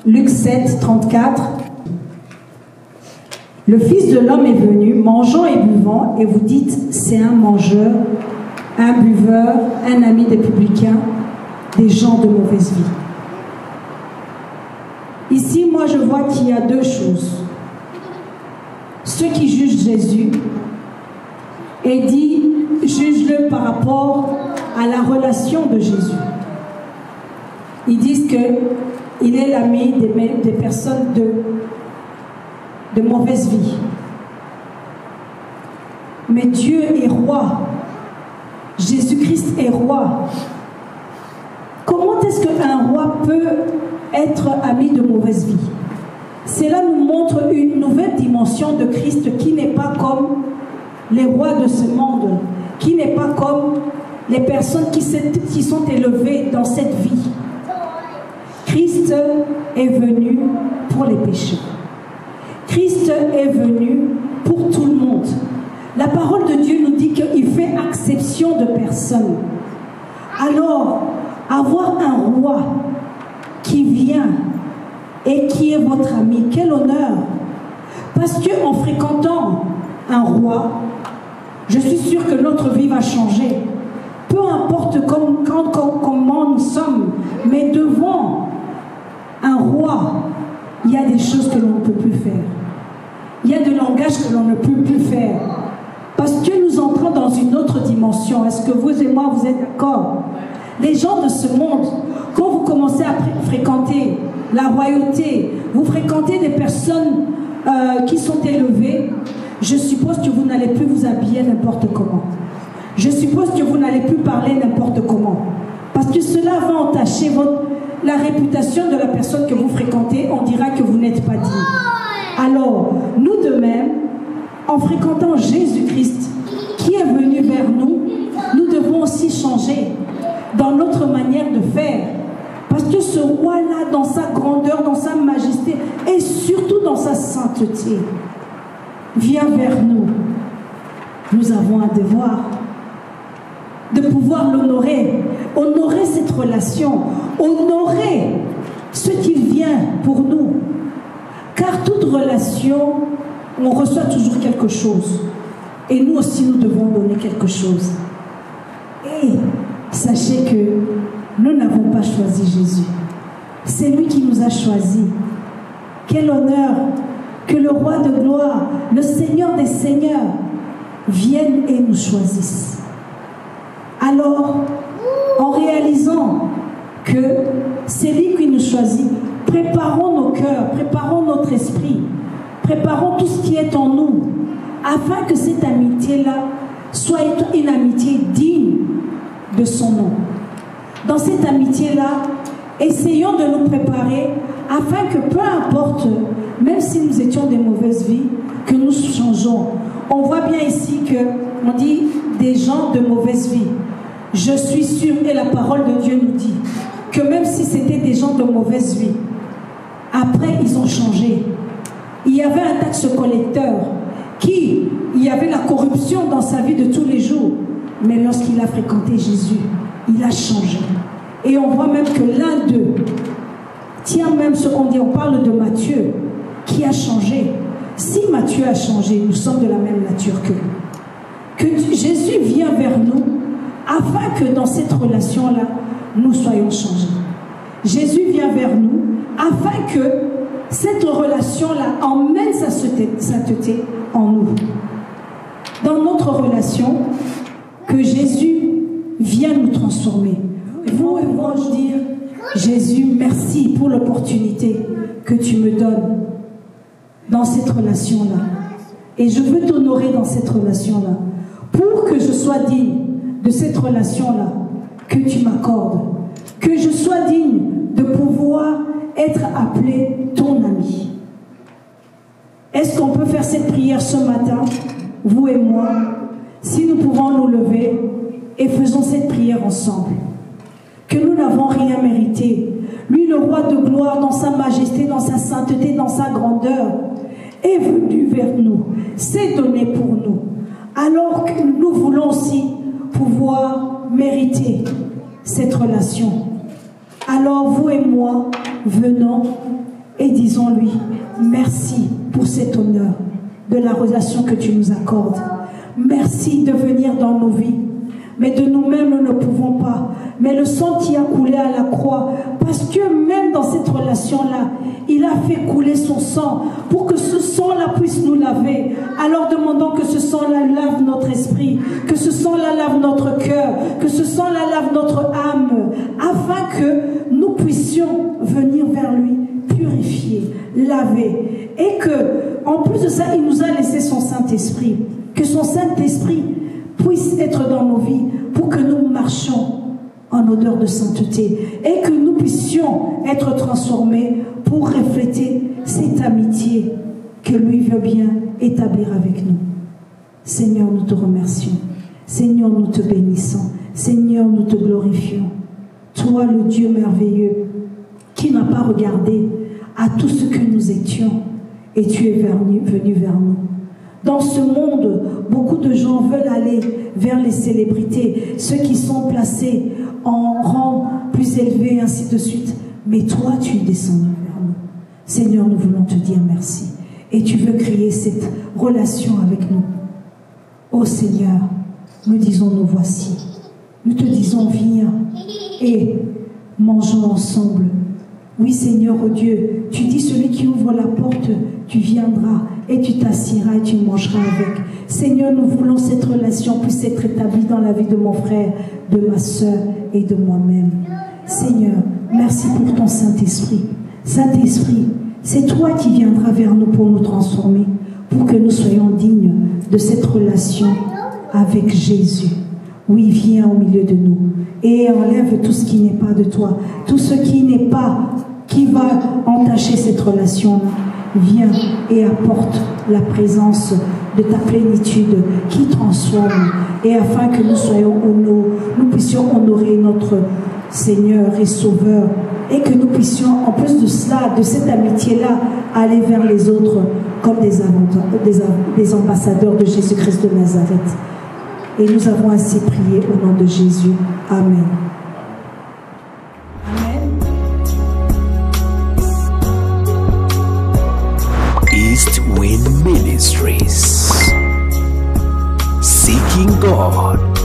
Luc 7, 34. Le Fils de l'homme est venu, mangeant et buvant, et vous dites, c'est un mangeur, un buveur, un ami des publicains, des gens de mauvaise vie. Ici, moi, je vois qu'il y a deux choses. Ceux qui jugent Jésus et dit, juge-le par rapport à la relation de Jésus. Ils disent qu'il est l'ami des personnes de mauvaise vie. Mais Dieu est roi. Jésus-Christ est roi. Comment est-ce qu'un roi peut être ami de mauvaise vie? Cela nous montre une nouvelle dimension de Christ qui n'est pas comme les rois de ce monde, qui n'est pas comme les personnes qui sont élevées dans cette vie. Christ est venu pour les pécheurs. Christ est venu pour tout le monde. La parole de Dieu nous dit qu'il fait exception de personne. Alors, avoir un roi qui vient et qui est votre ami, quel honneur! Parce qu'en fréquentant un roi, je suis sûre que notre vie va changer. Peu importe comment nous sommes, mais devant un roi, il y a des choses que l'on ne peut plus faire. Il y a des langages que l'on ne peut plus faire. Parce que nous entrons dans une autre dimension. Est-ce que vous et moi, vous êtes d'accord? Les gens de ce monde, quand vous commencez à fréquenter la royauté, vous fréquentez des personnes qui sont élevées, je suppose que vous n'allez plus vous habiller n'importe comment. Je suppose que vous n'allez plus parler n'importe comment. Parce que cela va entacher la réputation de la personne que vous fréquentez. On dira que vous n'êtes pas digne. Alors, nous de même, en fréquentant Jésus-Christ, qui est venu vers nous, nous devons aussi changer dans notre manière de faire. Parce que ce roi-là, dans sa grandeur, dans sa majesté, et surtout dans sa sainteté, vient vers nous. Nous avons un devoir de pouvoir l'honorer, honorer cette relation, honorer ce qu'il vient pour nous. Car toute relation, on reçoit toujours quelque chose. Et nous aussi, nous devons donner quelque chose. Et sachez que nous n'avons pas choisi Jésus. C'est lui qui nous a choisis. Quel honneur que le roi de gloire, le Seigneur des seigneurs, vienne et nous choisisse. Alors, en réalisant que c'est lui qui nous choisit, préparons nos cœurs, préparons notre esprit, préparons tout ce qui est en nous, afin que cette amitié-là soit une amitié digne de son nom. Dans cette amitié-là, essayons de nous préparer afin que peu importe, même si nous étions des mauvaises vies, que nous changeons. On voit bien ici qu'on dit des gens de mauvaise vie. Je suis sûre, et la parole de Dieu nous dit, que même si c'était des gens de mauvaise vie, après ils ont changé. Il y avait un taxe collecteur il y avait la corruption dans sa vie de tous les jours. Mais lorsqu'il a fréquenté Jésus, il a changé. Et on voit même que l'un d'eux, tiens même ce qu'on dit, on parle de Matthieu, qui a changé. Si Matthieu a changé, nous sommes de la même nature qu'eux. Que Jésus vient vers nous, afin que dans cette relation-là, nous soyons changés. Jésus vient vers nous, afin que cette relation-là emmène sa sainteté en nous. Dans notre relation, que Jésus vienne nous transformer. Vous et moi, je dire, Jésus, merci pour l'opportunité que tu me donnes dans cette relation-là. Et je veux t'honorer dans cette relation-là. Pour que je sois digne de cette relation-là que tu m'accordes. Que je sois digne de pouvoir être appelé ton ami. Est-ce qu'on peut faire cette prière ce matin, vous et moi, si nous pouvons nous lever et faisons cette prière ensemble? Que nous n'avons rien mérité. Lui, le roi de gloire, dans sa majesté, dans sa sainteté, dans sa grandeur, est venu vers nous, s'est donné pour nous. Alors que nous voulons aussi pouvoir mériter cette relation. Alors vous et moi, venons et disons-lui merci pour cet honneur de la relation que tu nous accordes. Merci de venir dans nos vies. Mais de nous-mêmes, nous ne pouvons pas. Mais le sang qui a coulé à la croix, parce que même dans cette relation-là, il a fait couler son sang pour que ce sang-là puisse nous laver. Alors demandons que ce sang-là lave notre esprit, que ce sang-là lave notre cœur, que ce sang-là lave notre âme, afin que nous puissions venir vers lui, purifier, laver. Et que, en plus de ça, il nous a laissé son Saint-Esprit. Que son Saint-Esprit puisse être dans nos vies pour que nous marchions en odeur de sainteté et que nous puissions être transformés pour refléter cette amitié que lui veut bien établir avec nous. Seigneur, nous te remercions. Seigneur, nous te bénissons. Seigneur, nous te glorifions. Toi, le Dieu merveilleux, qui n'a pas regardé à tout ce que nous étions, et tu es venu vers nous. Dans ce monde, beaucoup de gens veulent aller vers les célébrités, ceux qui sont placés en rang plus élevé, ainsi de suite. Mais toi, tu es descendu vers nous. Seigneur, nous voulons te dire merci. Et tu veux créer cette relation avec nous. Ô Seigneur, nous disons nous voici. Nous te disons viens et mangeons ensemble. Oui Seigneur, oh Dieu, tu dis celui qui ouvre la porte, tu viendras et tu t'assiras et tu mangeras avec. Seigneur, nous voulons cette relation puisse être établie dans la vie de mon frère, de ma soeur et de moi-même. Seigneur, merci pour ton Saint-Esprit. Saint-Esprit, c'est toi qui viendras vers nous pour nous transformer, pour que nous soyons dignes de cette relation avec Jésus. Oui, viens au milieu de nous et enlève tout ce qui n'est pas de toi, tout ce qui n'est pas, qui va entacher cette relation-là. Viens et apporte la présence de ta plénitude qui transforme, et afin que nous soyons nous puissions honorer notre Seigneur et Sauveur, et que nous puissions, en plus de cela, de cette amitié-là, aller vers les autres comme des ambassadeurs de Jésus-Christ de Nazareth. Et nous avons ainsi prié au nom de Jésus. Amen. East Wind Ministries, seeking God.